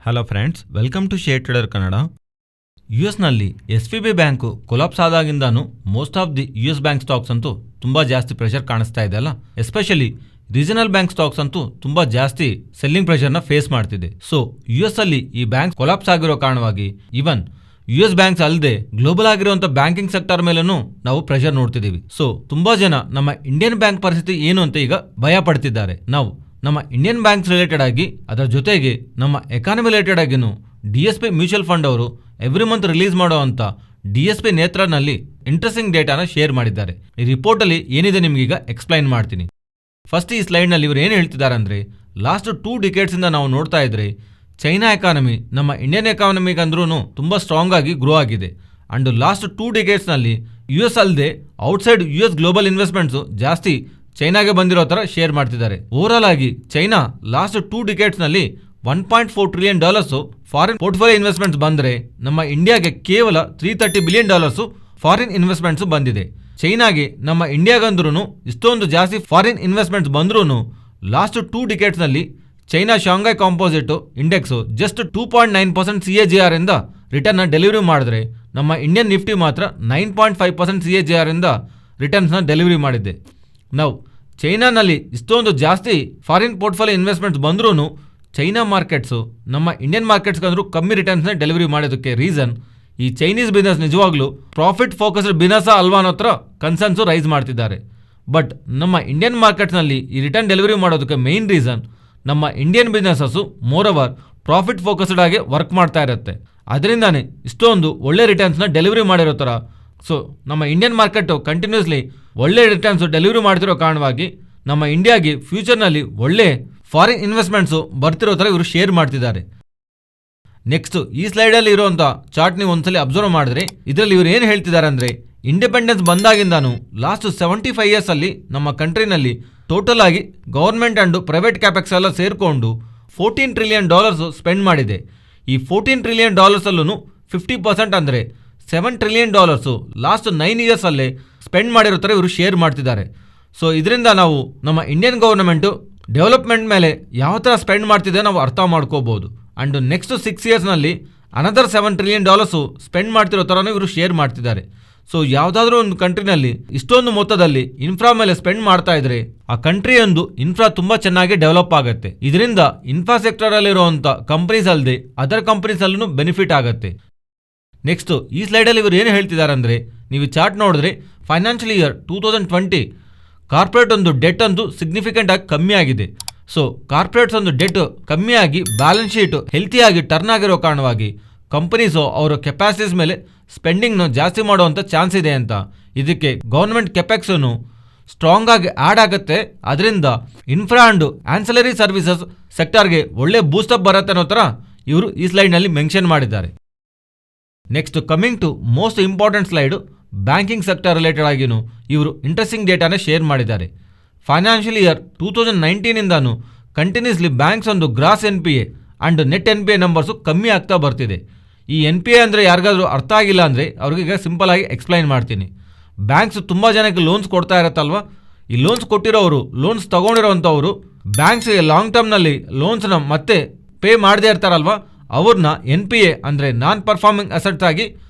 Hello friends, welcome to share trader Kannada. ಯುಎಸ್ನಲ್ಲಿ SVB bank collapse ಆದಾಗಿಂದಾನು most of the US bank stocks ಅಂತೂ ತುಂಬ ಜಾಸ್ತಿ ಪ್ರೆಷರ್ ಕಾಣಿಸ್ತಾ ಇದೆ ಅಲ್ಲ. ಎಸ್ಪೆಷಲಿ ರೀಜನಲ್ ಬ್ಯಾಂಕ್ ಸ್ಟಾಕ್ಸ್ ಅಂತೂ ತುಂಬ ಜಾಸ್ತಿ ಸೆಲ್ಲಿಂಗ್ ಪ್ರೆಷರ್ನ ಫೇಸ್ ಮಾಡ್ತಿದೆ. ಸೊ US ಅಲ್ಲಿ ಈ ಬ್ಯಾಂಕ್ ಕೊಲಾಪ್ಸ್ ಆಗಿರೋ ಕಾರಣವಾಗಿ ಇವನ್ US ಬ್ಯಾಂಕ್ಸ್ ಅಲ್ಲದೆ ಗ್ಲೋಬಲ್ ಆಗಿರುವಂಥ ಬ್ಯಾಂಕಿಂಗ್ ಸೆಕ್ಟರ್ ಮೇಲೂ ನಾವು ಪ್ರೆಷರ್ ನೋಡ್ತಿದ್ದೀವಿ. ಸೊ ತುಂಬಾ ಜನ ನಮ್ಮ ಇಂಡಿಯನ್ ಬ್ಯಾಂಕ್ ಪರಿಸ್ಥಿತಿ ಏನು ಅಂತ ಈಗ ಭಯ ಪಡ್ತಿದ್ದಾರೆ. ನಾವು ನಮ್ಮ ಇಂಡಿಯನ್ ಬ್ಯಾಂಕ್ಸ್ ರಿಲೇಟೆಡ್ ಆಗಿ ಅದರ ಜೊತೆಗೆ ನಮ್ಮ ಎಕಾನಮಿ ರಿಲೇಟೆಡ್ ಆಗಿನೂ DSP ಮ್ಯೂಚುವಲ್ ಫಂಡ್ ಅವರು ಎವ್ರಿ ಮಂತ್ ರಿಲೀಸ್ ಮಾಡುವಂಥ DSP ನೇತ್ರನಲ್ಲಿ ಇಂಟ್ರೆಸ್ಟಿಂಗ್ ಡೇಟಾನ ಶೇರ್ ಮಾಡಿದ್ದಾರೆ. ಈ ರಿಪೋರ್ಟಲ್ಲಿ ಏನಿದೆ ನಿಮಗೀಗ ಎಕ್ಸ್ಪ್ಲೈನ್ ಮಾಡ್ತೀನಿ. ಫಸ್ಟ್ ಈ ಸ್ಲೈಡ್ನಲ್ಲಿ ಇವರು ಏನು ಹೇಳ್ತಿದ್ದಾರೆ ಅಂದರೆ, ಲಾಸ್ಟ್ 2 ಡಿಕೇಡ್ಸಿಂದ ನಾವು ನೋಡ್ತಾ ಇದ್ರೆ ಚೈನಾ ಎಕಾನಮಿ ನಮ್ಮ ಇಂಡಿಯನ್ ಎಕಾನಮಿಗೆ ಅಂದ್ರೂ ತುಂಬ ಸ್ಟ್ರಾಂಗ್ ಆಗಿ ಗ್ರೋ ಆಗಿದೆ. ಅಂಡ್ ಲಾಸ್ಟ್ 2 ಡಿಕೇಡ್ಸ್ನಲ್ಲಿ US ಅಲ್ಲದೆ ಔಟ್ಸೈಡ್ US ಗ್ಲೋಬಲ್ ಇನ್ವೆಸ್ಟ್ಮೆಂಟ್ಸು ಜಾಸ್ತಿ ಚೈನಾಗೆ ಬಂದಿರೋ ಥರ ಶೇರ್ ಮಾಡ್ತಿದ್ದಾರೆ. ಓವರಾಲ್ ಆಗಿ China last 2 ಡಿಕೇಡ್ಸ್ನಲ್ಲಿ $1.4 trillion foreign portfolio investments ಬಂದರೆ ನಮ್ಮ ಇಂಡಿಯಾಗೆ ಕೇವಲ $330 ಬಿಲಿಯನ್ ಫಾರಿನ್ ಇನ್ವೆಸ್ಟ್ಮೆಂಟ್ಸ್ ಬಂದಿದೆ. ಚೈನಾಗೆ ನಮ್ಮ ಇಂಡಿಯಾಗಂದ್ರೂ ಇಷ್ಟೊಂದು ಜಾಸ್ತಿ ಫಾರಿನ್ ಇನ್ವೆಸ್ಟ್ಮೆಂಟ್ಸ್ ಬಂದ್ರೂ ಲಾಸ್ಟ್ 2 ಡಿಕೇಡ್ಸ್ನಲ್ಲಿ China Shanghai composite index just 2.9% CAGR ಇಂದ ರಿಟರ್ನ್ನ ಡೆಲಿವರಿ ಮಾಡಿದ್ರೆ ನಮ್ಮ ಇಂಡಿಯನ್ ನಿಫ್ಟಿ ಮಾತ್ರ 9.5% CAGR ಇಂದ ರಿಟರ್ನ್ಸ್ನ ಡೆಲಿವರಿ ಮಾಡಿದೆ. ನಾವು ಚೈನಾನಲ್ಲಿ ಇಷ್ಟೊಂದು ಜಾಸ್ತಿ ಫಾರಿನ್ ಪೋರ್ಟ್ಫೋಲಿಯೋ ಇನ್ವೆಸ್ಟ್ಮೆಂಟ್ಸ್ ಬಂದ್ರೂ ಚೈನಾ ಮಾರ್ಕೆಟ್ಸು ನಮ್ಮ ಇಂಡಿಯನ್ ಮಾರ್ಕೆಟ್ಸ್ಗಂದ್ರೂ ಕಮ್ಮಿ ರಿಟರ್ನ್ಸ್ನ ಡೆಲಿವರಿ ಮಾಡೋದಕ್ಕೆ ರೀಸನ್ ಈ ಚೈನೀಸ್ ಬಿಸ್ನೆಸ್ ನಿಜವಾಗ್ಲೂ ಪ್ರಾಫಿಟ್ ಫೋಕಸ್ಡ್ ಬಿಸ್ನೆಸ್ ಅಲ್ವಾ ಅನ್ನೋ ಹತ್ರ ಕನ್ಸರ್ನ್ಸು ರೈಸ್ ಮಾಡ್ತಿದ್ದಾರೆ. ಬಟ್ ನಮ್ಮ ಇಂಡಿಯನ್ ಮಾರ್ಕೆಟ್ಸ್ನಲ್ಲಿ ಈ ರಿಟರ್ನ್ ಡೆಲಿವರಿ ಮಾಡೋದಕ್ಕೆ ಮೇನ್ ರೀಸನ್ ನಮ್ಮ ಇಂಡಿಯನ್ ಬಿಸ್ನೆಸ್ಸು ಮೋರವರ್ ಪ್ರಾಫಿಟ್ ಫೋಕಸ್ಡ್ ಆಗಿ ವರ್ಕ್ ಮಾಡ್ತಾ ಇರುತ್ತೆ. ಅದರಿಂದಾನೇ ಇಷ್ಟೊಂದು ಒಳ್ಳೆ ರಿಟರ್ನ್ಸ್ನ ಡೆಲಿವರಿ ಮಾಡಿರೋ ಥರ. ಸೊ ನಮ್ಮ ಇಂಡಿಯನ್ ಮಾರ್ಕೆಟು ಕಂಟಿನ್ಯೂಸ್ಲಿ ಒಳ್ಳೆ ರಿಟರ್ನ್ಸು ಡೆಲಿವರಿ ಮಾಡ್ತಿರೋ ಕಾರಣವಾಗಿ ನಮ್ಮ ಇಂಡಿಯಾಗೆ ಫ್ಯೂಚರ್ನಲ್ಲಿ ಒಳ್ಳೆ ಫಾರಿನ್ ಇನ್ವೆಸ್ಟ್ಮೆಂಟ್ಸು ಬರ್ತಿರೋ ಥರ ಇವರು ಶೇರ್ ಮಾಡ್ತಿದ್ದಾರೆ. ನೆಕ್ಸ್ಟ್ ಈ ಸ್ಲೈಡಲ್ಲಿ ಇರುವಂಥ ಚಾರ್ಟ್ ನೀವು ಒಂದ್ಸಲಿ ಅಬ್ಸರ್ವ್ ಮಾಡಿದ್ರೆ ಇದರಲ್ಲಿ ಇವರು ಏನು ಹೇಳ್ತಿದ್ದಾರೆ ಅಂದರೆ, ಇಂಡಿಪೆಂಡೆನ್ಸ್ ಬಂದಾಗಿಂದಾನು ಲಾಸ್ಟ್ 75 ಇಯರ್ಸಲ್ಲಿ ನಮ್ಮ ಕಂಟ್ರಿನಲ್ಲಿ ಟೋಟಲ್ ಆಗಿ ಗೌರ್ಮೆಂಟ್ ಆ್ಯಂಡ್ ಪ್ರೈವೇಟ್ ಕ್ಯಾಪೆಕ್ಸ್ ಎಲ್ಲ ಸೇರಿಕೊಂಡು $14 ಟ್ರಿಲಿಯನ್ ಸ್ಪೆಂಡ್ ಮಾಡಿದೆ. ಈ $14 ಟ್ರಿಲಿಯನ್ ಅಲ್ಲೂ 50% ಅಂದರೆ $7 ಟ್ರಿಲಿಯನ್ ಲಾಸ್ಟ್ 9 ಇಯರ್ಸಲ್ಲೇ ಸ್ಪೆಂಡ್ ಮಾಡಿರೋ ಥರ ಇವರು ಶೇರ್ ಮಾಡ್ತಿದ್ದಾರೆ. ಸೊ ಇದರಿಂದ ನಾವು ನಮ್ಮ ಇಂಡಿಯನ್ ಗೌರ್ಮೆಂಟು ಡೆವಲಪ್ಮೆಂಟ್ ಮೇಲೆ ಯಾವ ಥರ ಸ್ಪೆಂಡ್ ಮಾಡ್ತಿದೆ ನಾವು ಅರ್ಥ ಮಾಡ್ಕೋಬೋದು. ಆ್ಯಂಡ್ ನೆಕ್ಸ್ಟ್ 6 ಇಯರ್ಸ್ನಲ್ಲಿ ಅನದರ್ $7 ಟ್ರಿಲಿಯನ್ ಸ್ಪೆಂಡ್ ಮಾಡ್ತಿರೋ ಥರನೂ ಇವರು ಶೇರ್ ಮಾಡ್ತಿದ್ದಾರೆ. ಸೊ ಯಾವುದಾದ್ರೂ ಒಂದು ಕಂಟ್ರಿನಲ್ಲಿ ಇಷ್ಟೊಂದು ಮೊತ್ತದಲ್ಲಿ ಇನ್ಫ್ರಾ ಮೇಲೆ ಸ್ಪೆಂಡ್ ಮಾಡ್ತಾ ಇದ್ರೆ ಆ ಕಂಟ್ರಿಯೊಂದು ಇನ್ಫ್ರಾ ತುಂಬ ಚೆನ್ನಾಗಿ ಡೆವಲಪ್ ಆಗುತ್ತೆ. ಇದರಿಂದ ಇನ್ಫ್ರಾ ಸೆಕ್ಟರಲ್ಲಿರುವಂಥ ಕಂಪ್ನೀಸ್ ಅಲ್ಲದೆ ಅದರ್ ಕಂಪ್ನೀಸಲ್ಲೂ ಬೆನಿಫಿಟ್ ಆಗುತ್ತೆ. ನೆಕ್ಸ್ಟು ಈ ಸ್ಲೈಡಲ್ಲಿ ಇವರು ಏನು ಹೇಳ್ತಿದ್ದಾರೆ ಅಂದರೆ, ನೀವು ಚಾರ್ಟ್ ನೋಡಿದ್ರೆ ಫೈನಾನ್ಷಿಯಲ್ ಇಯರ್ 2020 ಕಾರ್ಪೊರೇಟ್ ಒಂದು ಡೆಟ್ ಅಂತೂ ಸಿಗ್ನಿಫಿಕೆಂಟ್ ಆಗಿ ಕಮ್ಮಿ ಆಗಿದೆ. ಸೊ ಕಾರ್ಪೊರೇಟ್ಸ್ ಒಂದು ಡೆಟ್ ಕಮ್ಮಿಯಾಗಿ ಬ್ಯಾಲೆನ್ಸ್ ಶೀಟ್ ಹೆಲ್ತಿಯಾಗಿ ಟರ್ನ್ ಆಗಿರೋ ಕಾರಣವಾಗಿ ಕಂಪನೀಸು ಅವರ ಕೆಪಾಸಿಟೀಸ್ ಮೇಲೆ ಸ್ಪೆಂಡಿಂಗ್ನ ಜಾಸ್ತಿ ಮಾಡುವಂಥ ಚಾನ್ಸ್ ಇದೆ ಅಂತ. ಇದಕ್ಕೆ ಗೌರ್ಮೆಂಟ್ ಕೆಪೆಕ್ಸನ್ನು ಸ್ಟ್ರಾಂಗ್ ಆಗಿ ಆ್ಯಡ್ ಆಗುತ್ತೆ. ಅದರಿಂದ ಇನ್ಫ್ರಾ ಆ್ಯಂಡ್ ಆನ್ಸಲರಿ ಸರ್ವಿಸಸ್ ಸೆಕ್ಟರ್ಗೆ ಒಳ್ಳೆ ಬೂಸ್ಟಪ್ ಬರುತ್ತೆ ಅನ್ನೋ ಥರ ಇವರು ಈ ಸ್ಲೈಡ್ನಲ್ಲಿ ಮೆನ್ಷನ್ ಮಾಡಿದ್ದಾರೆ. Next coming to most important slide, banking sector related ಆಗಿನೂ ಇವರು ಇಂಟ್ರೆಸ್ಟಿಂಗ್ ಡೇಟಾನ ಶೇರ್ ಮಾಡಿದ್ದಾರೆ. ಫೈನಾನ್ಷಿಯಲ್ ಇಯರ್ 2019ಇಂದಾನು ಕಂಟಿನ್ಯೂಸ್ಲಿ ಬ್ಯಾಂಕ್ಸ್ ಒಂದು gross NPA and net NPA numbers ಕಮ್ಮಿ ಆಗ್ತಾ ಬರ್ತಿದೆ. ಈ NPA ಅಂದರೆ ಯಾರಿಗಾದ್ರೂ ಅರ್ಥ ಆಗಿಲ್ಲ ಅಂದರೆ ಅವ್ರಿಗೀಗ ಸಿಂಪಲ್ ಆಗಿ ಎಕ್ಸ್ಪ್ಲೈನ್ ಮಾಡ್ತೀನಿ. ಬ್ಯಾಂಕ್ಸ್ ತುಂಬ ಜನಕ್ಕೆ ಲೋನ್ಸ್ ಕೊಡ್ತಾ ಇರತ್ತಲ್ವ, ಈ ಲೋನ್ಸ್ ಕೊಟ್ಟಿರೋರು ಲೋನ್ಸ್ ತೊಗೊಂಡಿರೋವಂಥವ್ರು ಬ್ಯಾಂಕ್ಸ್ಗೆ ಲಾಂಗ್ ಟರ್ಮ್ನಲ್ಲಿ ಲೋನ್ಸ್ನ ಮತ್ತೆ ಪೇ ಮಾಡದೇ ಇರ್ತಾರಲ್ವ, ಅವ್ರನ್ನ NPA ಅಂದರೆ ನಾನ್ ಪರ್ಫಾರ್ಮಿಂಗ್ ಅಸೆಟ್ಸ್ ಆಗಿ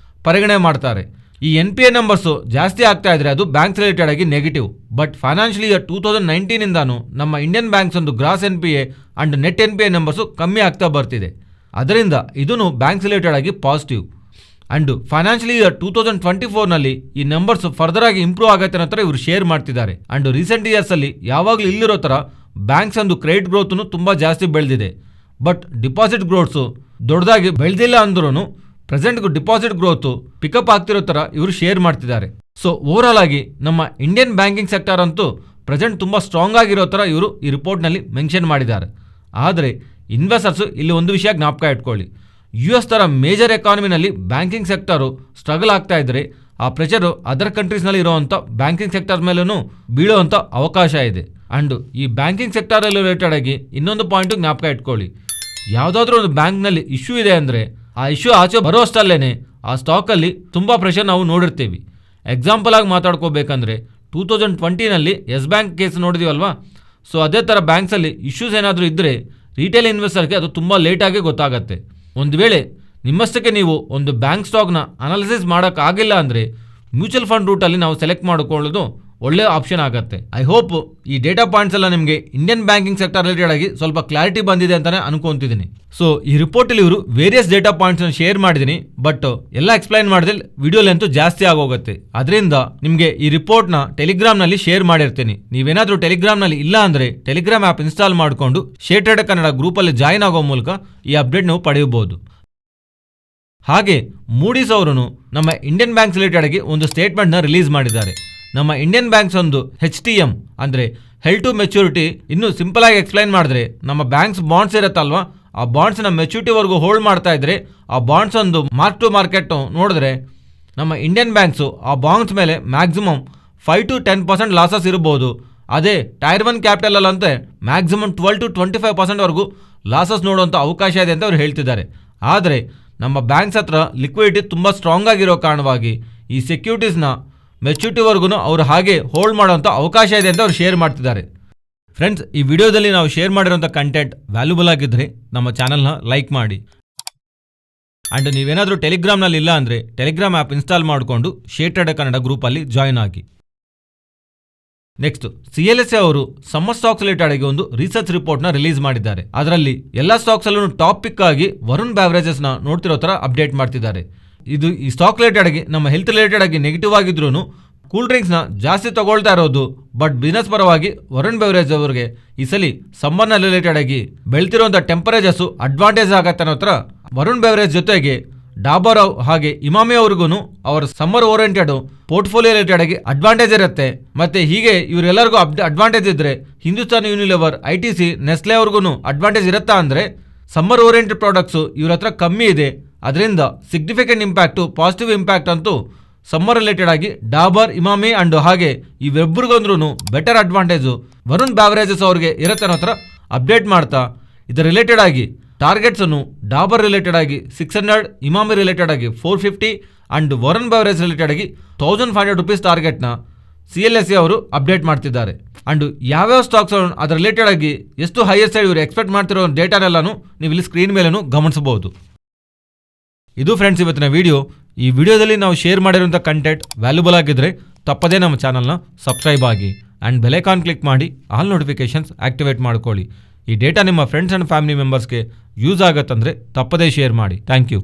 ಪರಿಗಣನೆ ಮಾಡ್ತಾರೆ. ಈ NPA ನಂಬರ್ಸು ಜಾಸ್ತಿ ಆಗ್ತಾ ಇದ್ರೆ ಅದು ಬ್ಯಾಂಕ್ಸ್ ರಿಲೇಟೆಡ್ ಆಗಿ ನೆಗೆಟಿವ್. ಬಟ್ ಫೈನಾನ್ಷಿಯಲ್ ಇಯರ್ 2019ಇಂದಾನು ನಮ್ಮ ಇಂಡಿಯನ್ ಬ್ಯಾಂಕ್ಸ್ ಒಂದು gross NPA and net NPA numbers ಕಮ್ಮಿ ಆಗ್ತಾ ಬರ್ತಿದೆ. ಅದರಿಂದ ಇದೂ ಬ್ಯಾಂಕ್ಸ್ ರಿಲೇಟೆಡ್ ಆಗಿ ಪಾಸಿಟಿವ್. ಆ್ಯಂಡ್ ಫೈನಾನ್ಷಿಯಲ್ ಇಯರ್ 2024ನಲ್ಲಿ ಈ ನಂಬರ್ಸ್ ಫರ್ದರ್ ಆಗಿ ಇಂಪ್ರೂವ್ ಆಗುತ್ತೆ ಅನ್ನೋ ಥರ ಇವರು ಶೇರ್ ಮಾಡ್ತಿದ್ದಾರೆ. ಆ್ಯಂಡ್ ರೀಸೆಂಟ್ ಇಯರ್ಸಲ್ಲಿ ಯಾವಾಗಲೂ ಇಲ್ಲಿರೋ ಥರ ಬ್ಯಾಂಕ್ಸ್ ಒಂದು ಕ್ರೆಡಿಟ್ ಗ್ರೋತ್ನು ತುಂಬ ಜಾಸ್ತಿ ಬೆಳೆದಿದೆ. ಬಟ್ ಡಿಪಾಸಿಟ್ ಗ್ರೋತ್ಸು ದೊಡ್ಡದಾಗಿ ಬೆಳೆದಿಲ್ಲ ಅಂದ್ರೂ ಪ್ರೆಸೆಂಟ್ ಡಿಪಾಸಿಟ್ ಗ್ರೋತು ಪಿಕಪ್ ಆಗ್ತಿರೋ ಥರ ಇವರು ಶೇರ್ ಮಾಡ್ತಿದ್ದಾರೆ. ಸೊ ಓವರಾಲ್ ಆಗಿ ನಮ್ಮ ಇಂಡಿಯನ್ ಬ್ಯಾಂಕಿಂಗ್ ಸೆಕ್ಟರ್ ಅಂತೂ ಪ್ರೆಸೆಂಟ್ ತುಂಬ ಸ್ಟ್ರಾಂಗ್ ಆಗಿರೋ ಥರ ಇವರು ಈ ರಿಪೋರ್ಟ್ನಲ್ಲಿ ಮೆನ್ಷನ್ ಮಾಡಿದ್ದಾರೆ. ಆದರೆ ಇನ್ವೆಸ್ಟರ್ಸು ಇಲ್ಲಿ ಒಂದು ವಿಷಯ ಜ್ಞಾಪಕ ಇಟ್ಕೊಳ್ಳಿ, US ಥರ ಮೇಜರ್ ಎಕಾನಮಿನಲ್ಲಿ ಬ್ಯಾಂಕಿಂಗ್ ಸೆಕ್ಟರು ಸ್ಟ್ರಗಲ್ ಆಗ್ತಾ ಇದ್ದರೆ ಆ ಪ್ರೆಷರು ಅದರ್ ಕಂಟ್ರೀಸ್ನಲ್ಲಿ ಇರೋವಂಥ ಬ್ಯಾಂಕಿಂಗ್ ಸೆಕ್ಟರ್ ಮೇಲೂ ಬೀಳುವಂಥ ಅವಕಾಶ ಇದೆ. ಆ್ಯಂಡ್ ಈ ಬ್ಯಾಂಕಿಂಗ್ ಸೆಕ್ಟರಲ್ಲಿ ರಿಲೇಟೆಡ್ ಆಗಿ ಇನ್ನೊಂದು ಪಾಯಿಂಟು ಜ್ಞಾಪಕ ಇಟ್ಕೊಳ್ಳಿ, ಯಾವುದಾದ್ರೂ ಒಂದು ಬ್ಯಾಂಕ್ನಲ್ಲಿ ಇಶ್ಯೂ ಇದೆ ಅಂದರೆ ಆ ಇಶ್ಯೂ ಆಚೆ ಬರೋ ಅಷ್ಟಲ್ಲೇ ಆ ಸ್ಟಾಕಲ್ಲಿ ತುಂಬ ಪ್ರೆಷರ್ ನಾವು ನೋಡಿರ್ತೀವಿ. ಎಕ್ಸಾಂಪಲ್ ಆಗಿ ಮಾತಾಡ್ಕೋಬೇಕಂದ್ರೆ 2020ನಲ್ಲಿ ಯೆಸ್ ಬ್ಯಾಂಕ್ ಕೇಸ್ ನೋಡಿದೀವಲ್ವಾ. ಸೊ ಅದೇ ಥರ ಬ್ಯಾಂಕ್ಸಲ್ಲಿ ಇಶ್ಯೂಸ್ ಏನಾದರೂ ಇದ್ದರೆ ರಿಟೇಲ್ ಇನ್ವೆಸ್ಟರ್ಗೆ ಅದು ತುಂಬ ಲೇಟಾಗಿ ಗೊತ್ತಾಗತ್ತೆ. ಒಂದು ವೇಳೆ ನಿಮ್ಮಷ್ಟಕ್ಕೆ ನೀವು ಒಂದು ಬ್ಯಾಂಕ್ ಸ್ಟಾಕ್ನ ಅನಾಲಿಸಿಸ್ ಮಾಡೋಕ್ಕಾಗಿಲ್ಲ ಅಂದರೆ ಮ್ಯೂಚುವಲ್ ಫಂಡ್ ರೂಟಲ್ಲಿ ನಾವು ಸೆಲೆಕ್ಟ್ ಮಾಡಿಕೊಳ್ಳೋದು ಒಳ್ಳೆ ಆಪ್ಷನ್ ಆಗುತ್ತೆ. ಐ ಹೋಪ್ ಈ ಡೇಟಾ ಪಾಯಿಂಟ್ಸ್ ಎಲ್ಲ ನಿಮಗೆ ಇಂಡಿಯನ್ ಬ್ಯಾಂಕಿಂಗ್ ಸೆಕ್ಟರ್ ರಿಲೇಟೆಡ್ ಆಗಿ ಸ್ವಲ್ಪ ಕ್ಲಾರಿಟಿ ಬಂದಿದೆ ಅಂತಾನೆ ಅನ್ಕೊಂತಿದ್ದೀನಿ. ಸೊ ಈ ರಿಪೋರ್ಟಲ್ಲಿ ಇವರು ವೇರಿಯಸ್ ಡೇಟಾ ಪಾಯಿಂಟ್ಸ್ನ ಶೇರ್ ಮಾಡಿದ್ದೀನಿ, ಬಟ್ ಎಲ್ಲ ಎಕ್ಸ್ಪ್ಲೈನ್ ಮಾಡಿದ್ರೆ ವಿಡಿಯೋ ಲೆಂತ್ ಜಾಸ್ತಿ ಆಗೋಗುತ್ತೆ. ಅದರಿಂದ ನಿಮಗೆ ಈ ರಿಪೋರ್ಟ್ನ ಟೆಲಿಗ್ರಾಮ್ನಲ್ಲಿ ಶೇರ್ ಮಾಡಿರ್ತೀನಿ. ನೀವೇನಾದರೂ ಟೆಲಿಗ್ರಾಮ್ನಲ್ಲಿ ಇಲ್ಲ ಅಂದರೆ ಟೆಲಿಗ್ರಾಮ್ ಆ್ಯಪ್ ಇನ್ಸ್ಟಾಲ್ ಮಾಡಿಕೊಂಡು ಶೇರ್ ಟ್ರೇಡರ್ ಕನ್ನಡ ಗ್ರೂಪಲ್ಲಿ ಜಾಯ್ನ್ ಆಗೋ ಮೂಲಕ ಈ ಅಪ್ಡೇಟ್ ನೀವು ಪಡೆಯಬಹುದು. ಹಾಗೆ ಮೂಡೀಸ್ ಅವರು ನಮ್ಮ ಇಂಡಿಯನ್ ಬ್ಯಾಂಕ್ಸ್ ರಿಲೇಟೆಡ್ ಆಗಿ ಒಂದು ಸ್ಟೇಟ್ಮೆಂಟ್ನ ರಿಲೀಸ್ ಮಾಡಿದ್ದಾರೆ. ನಮ್ಮ ಇಂಡಿಯನ್ ಬ್ಯಾಂಕ್ಸ್ ಒಂದು HTM ಅಂದರೆ ಹೆಲ್ಡ್ ಟು ಮೆಚ್ಯೂರಿಟಿ. ಇನ್ನು ಸಿಂಪಲ್ ಆಗಿ ಎಕ್ಸ್ಪ್ಲೈನ್ ಮಾಡಿದ್ರೆ ನಮ್ಮ ಬ್ಯಾಂಕ್ಸ್ ಬಾಂಡ್ಸ್ ಇರುತ್ತಲ್ವಾ, ಆ ಬಾಂಡ್ಸ್ನ ಮೆಚ್ಯೂರಿಟಿವರೆಗೂ ಹೋಲ್ಡ್ ಮಾಡ್ತಾ ಇದ್ರೆ ಆ ಬಾಂಡ್ಸ್ ಒಂದು ಮಾರ್ಕ್ ಟು ಮಾರ್ಕೆಟ್ ನೋಡಿದ್ರೆ ನಮ್ಮ ಇಂಡಿಯನ್ ಬ್ಯಾಂಕ್ಸು ಆ ಬಾಂಡ್ಸ್ ಮೇಲೆ ಮ್ಯಾಕ್ಸಿಮಮ್ 5 to 10% ಲಾಸಸ್ ಇರ್ಬೋದು. ಅದೇ ಟೈರ್ 1 ಕ್ಯಾಪಿಟಲಲ್ಲಂತೆ ಮ್ಯಾಕ್ಸಿಮಮ್ 12 to 25% ಲಾಸಸ್ ನೋಡುವಂಥ ಅವಕಾಶ ಇದೆ ಅಂತ ಅವ್ರು ಹೇಳ್ತಿದ್ದಾರೆ. ಆದರೆ ನಮ್ಮ ಬ್ಯಾಂಕ್ಸ್ ಹತ್ರ ಲಿಕ್ವಿಡಿಟಿ ತುಂಬ ಸ್ಟ್ರಾಂಗ್ ಆಗಿರೋ ಕಾರಣವಾಗಿ ಈ ಸೆಕ್ಯೂರಿಟೀಸ್ನ ಮೆಚ್ಯೂರಿಟಿವರೆಗೂ ಅವರು ಹಾಗೆ ಹೋಲ್ಡ್ ಮಾಡೋವಂಥ ಅವಕಾಶ ಇದೆ ಅಂತ ಅವ್ರು ಶೇರ್ ಮಾಡ್ತಿದ್ದಾರೆ. ಫ್ರೆಂಡ್ಸ್, ಈ ವಿಡಿಯೋದಲ್ಲಿ ನಾವು ಶೇರ್ ಮಾಡಿರೋಂಥ ಕಂಟೆಂಟ್ ವ್ಯಾಲ್ಯೂಬಲ್ ಆಗಿದ್ದರೆ ನಮ್ಮ ಚಾನಲ್ನ ಲೈಕ್ ಮಾಡಿ. ಆ್ಯಂಡ್ ನೀವೇನಾದರೂ ಟೆಲಿಗ್ರಾಮ್ನಲ್ಲಿ ಇಲ್ಲ ಅಂದರೆ ಟೆಲಿಗ್ರಾಮ್ ಆ್ಯಪ್ ಇನ್ಸ್ಟಾಲ್ ಮಾಡಿಕೊಂಡು ಶೇರ್ ಟ್ರೇಡರ್ ಕನ್ನಡ ಗ್ರೂಪಲ್ಲಿ ಜಾಯ್ನ್ ಆಗಿ. ನೆಕ್ಸ್ಟ್, CLSA ಅವರು ಸಮ್ಮರ್ ಸ್ಟಾಕ್ಸ್ ರಿಲೇಟೆಡ್ ಆಗಿ ಒಂದು ರಿಸರ್ಚ್ ರಿಪೋರ್ಟ್ನ ರಿಲೀಸ್ ಮಾಡಿದ್ದಾರೆ. ಅದರಲ್ಲಿ ಎಲ್ಲ ಸ್ಟಾಕ್ಸ್ ಅಲ್ಲೂ ಟಾಪ್ ಪಿಕ್ ಆಗಿ ವರುಣ್ ಬ್ಯಾವರೇಜಸ್ನ ನೋಡ್ತಿರೋ ಥರ ಅಪ್ಡೇಟ್ ಮಾಡ್ತಿದ್ದಾರೆ. ಇದು ಈ ಸ್ಟಾಕ್ ರಿಲೇಟೆಡ್ ಆಗಿ ನಮ್ಮ ಹೆಲ್ತ್ ರಿಲೇಟೆಡ್ ಆಗಿ ನೆಗೆಟಿವ್ ಆಗಿದ್ರು ಕೂಲ್ ಡ್ರಿಂಕ್ಸ್ನ ಜಾಸ್ತಿ ತಗೊಳ್ತಾ ಇರೋದು, ಬಟ್ ಬಿಸ್ನೆಸ್ ಪರವಾಗಿ ವರುಣ್ ಬೆವರೇಜ್ ಅವರಿಗೆ ಈ ಸಲ ಸಮ್ಮರ್ನ ರಿಲೇಟೆಡ್ ಆಗಿ ಬೆಳ್ತಿರುವಂಥ ಟೆಂಪರೇಚರ್ಸು ಅಡ್ವಾಂಟೇಜ್ ಆಗತ್ತೆ ಅನ್ನೋ ಥರ ವರುಣ್ ಬೆವರೇಜ್ ಜೊತೆಗೆ ಡಾಬರ್ ಹಾಗೆ ಇಮಾಮಿ ಅವ್ರಿಗೂ ಅವರ ಸಮ್ಮರ್ ಓರಿಯೆಂಟೆಡ್ ಪೋರ್ಟ್ಫೋಲಿಯೋ ರಿಲೇಟೆಡ್ ಆಗಿ ಅಡ್ವಾಂಟೇಜ್ ಇರುತ್ತೆ. ಮತ್ತೆ ಹೀಗೆ ಇವರೆಲ್ಲರಿಗೂ ಅಡ್ವಾಂಟೇಜ್ ಇದ್ರೆ ಹಿಂದೂಸ್ತಾನ್ ಯೂನಿಲಿವರ್, ITC, ನೆಸ್ಲೆ ಅವ್ರಿಗೂ ಅಡ್ವಾಂಟೇಜ್ ಇರುತ್ತಾ ಅಂದರೆ ಸಮ್ಮರ್ ಓರಿಯೆಂಟೆಡ್ ಪ್ರಾಡಕ್ಟ್ಸು ಇವ್ರ ಹತ್ರ ಕಮ್ಮಿ ಇದೆ. ಅದರಿಂದ ಸಿಗ್ನಿಫಿಕೆಂಟ್ ಇಂಪ್ಯಾಕ್ಟು, ಪಾಸಿಟಿವ್ ಇಂಪ್ಯಾಕ್ಟ್ ಅಂತೂ ಸಮ್ಮರ್ ರಿಲೇಟೆಡ್ ಆಗಿ ಡಾಬರ್, ಇಮಾಮಿ ಅಂಡ್ ಹಾಗೆ ಇವೆಬ್ಬರಿಗಂದ್ರೂ ಬೆಟರ್ ಅಡ್ವಾಂಟೇಜು ವರುಣ್ ಬ್ಯಾವರೇಜಸ್ ಅವ್ರಿಗೆ ಇರುತ್ತೆ ಅನ್ನೋ ಥರ ಅಪ್ಡೇಟ್ ಮಾಡ್ತಾ ಇದರ ರಿಲೇಟೆಡ್ ಆಗಿ ಟಾರ್ಗೆಟ್ಸನ್ನು ಡಾಬರ್ ರಿಲೇಟೆಡ್ ಆಗಿ 600, ಇಮಾಮಿ ರಿಲೇಟೆಡ್ ಆಗಿ 450 ಅಂಡ್ ವರುಣ್ ಬ್ಯಾವರೇಜ್ ರಿಲೇಟೆಡ್ ಆಗಿ 1500 ರೂಪೀಸ್ ಟಾರ್ಗೆಟ್ನ CLSA ಅವರು ಅಪ್ಡೇಟ್ ಮಾಡ್ತಿದ್ದಾರೆ. ಅಂಡ್ ಯಾವ್ಯಾವ ಸ್ಟಾಕ್ಸ್ ಅದರ ರಿಲೇಟೆಡ್ ಆಗಿ ಎಷ್ಟು ಹೈಯರ್ ಸೈಡ್ ಇವರು ಎಕ್ಸ್ಪೆಕ್ಟ್ ಮಾಡ್ತಿರೋ ಡೇಟಾನೆಲ್ಲನೂ ನೀವು ಇಲ್ಲಿ ಸ್ಕ್ರೀನ್ ಮೇಲೂ ಗಮನಿಸಬಹುದು. ಇದು ಫ್ರೆಂಡ್ಸ್ ಇವತ್ತಿನ ವಿಡಿಯೋ. ಈ ವಿಡಿಯೋದಲ್ಲಿ ನಾವು ಶೇರ್ ಮಾಡಿರುವಂಥ ಕಂಟೆಂಟ್ ವ್ಯಾಲ್ಯೂಬಲ್ ಆಗಿದ್ದರೆ ತಪ್ಪದೇ ನಮ್ಮ ಚಾನಲ್ನ ಸಬ್ಸ್ಕ್ರೈಬ್ ಆಗಿ ಆ್ಯಂಡ್ ಬೆಲೈಕಾನ್ ಕ್ಲಿಕ್ ಮಾಡಿ ಆಲ್ ನೋಟಿಫಿಕೇಷನ್ಸ್ ಆಕ್ಟಿವೇಟ್ ಮಾಡ್ಕೊಳ್ಳಿ. ಈ ಡೇಟಾ ನಿಮ್ಮ ಫ್ರೆಂಡ್ಸ್ ಆ್ಯಂಡ್ ಫ್ಯಾಮಿಲಿ ಮೆಂಬರ್ಸ್ಗೆ ಯೂಸ್ ಆಗುತ್ತಂದರೆ ತಪ್ಪದೇ ಶೇರ್ ಮಾಡಿ. Thank you.